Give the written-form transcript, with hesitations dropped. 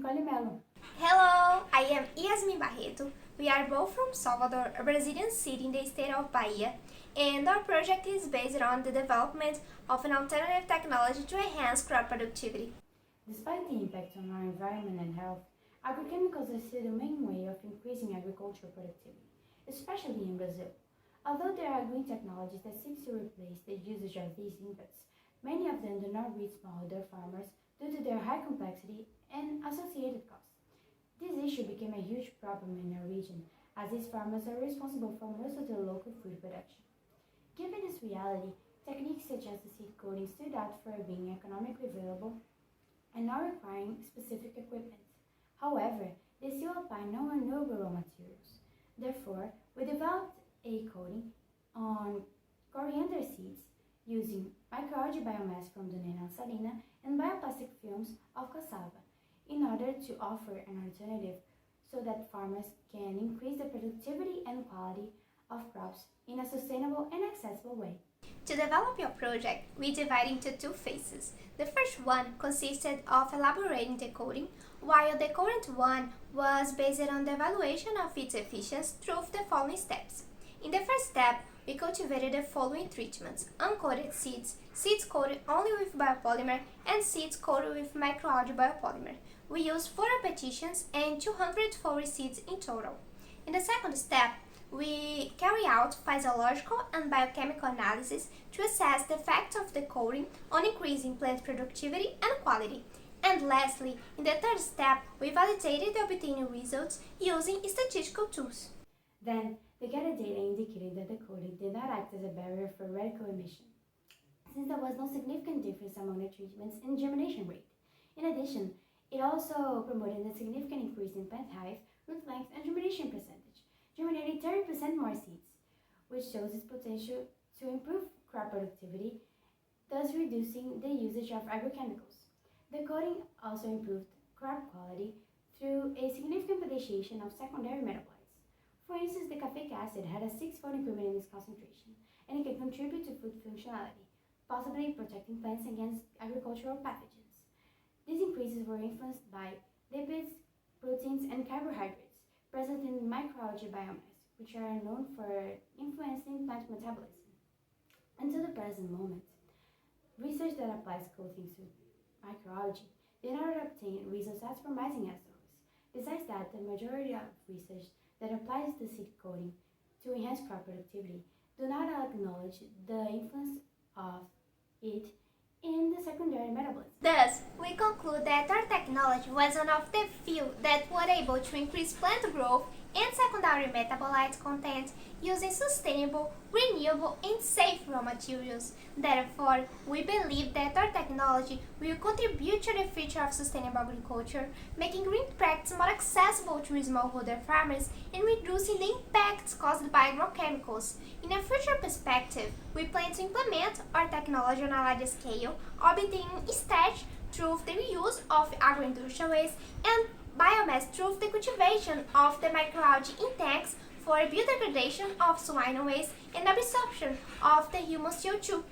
Nicole Melo. Hello, I am Yasmin Barreto. We are both from Salvador, a Brazilian city in the state of Bahia, and our project is based on the development of an alternative technology to enhance crop productivity. Despite the impact on our environment and health, agrochemicals are still the main way of increasing agricultural productivity, especially in Brazil. Although there are green technologies that seek to replace the usage of these inputs, many of them do not reach smallholder farmers due to their high complexity and associated costs. This issue became a huge problem in our region, as these farmers are responsible for most of the local food production. Given this reality, techniques such as the seed coating stood out for being economically available and not requiring specific equipment. However, they still apply no renewable raw materials. Therefore, we developed a coating on coriander seeds using microalgae biomass from Donena salina and bioplastic films of cassava in order to offer an alternative so that farmers can increase the productivity and quality of crops in a sustainable and accessible way. To develop your project, we divided into two phases. The first one consisted of elaborating the coding, while the current one was based on the evaluation of its efficiency through the following steps. In the first step, we cultivated the following treatments: uncoated seeds, seeds coated only with biopolymer, and seeds coated with microalgae biopolymer. We used 4 repetitions and 240 seeds in total. In the second step, we carry out physiological and biochemical analysis to assess the effect of the coating on increasing plant productivity and quality. And lastly, in the third step, we validated the obtained results using statistical tools. Then, the gathered data indicated that the coating did not act as a barrier for radical emission, since there was no significant difference among the treatments in germination rate. In addition, it also promoted a significant increase in plant height, root length, and germination percentage, germinating 30% more seeds, which shows its potential to improve crop productivity, thus reducing the usage of agrochemicals. The coating also improved crop quality through a significant potentiation of secondary metabolites. For instance, the caffeic acid had a 6-fold improvement in its concentration, and it can contribute to food functionality, possibly protecting plants against agricultural pathogens. These increases were influenced by lipids, proteins, and carbohydrates present in microalgae biomass, which are known for influencing plant metabolism. Until the present moment, research that applies coatings to microalgae did not obtain results as promising as those. Besides that, the majority of research that applies the seed coating to enhance crop productivity do not acknowledge the influence of it in the secondary metabolism. Thus, we conclude that our technology was one of the few that were able to increase plant growth and secondary metabolite content using sustainable, renewable, and safe raw materials. Therefore, we believe that our technology will contribute to the future of sustainable agriculture, making green practices more accessible to smallholder farmers and reducing the impacts caused by agrochemicals. In a future perspective, we plan to implement our technology on a larger scale, obtaining starch through the reuse of agroindustrial waste and biomass through the cultivation of the microalgae in tanks for biodegradation of swine waste and absorption of the human CO2.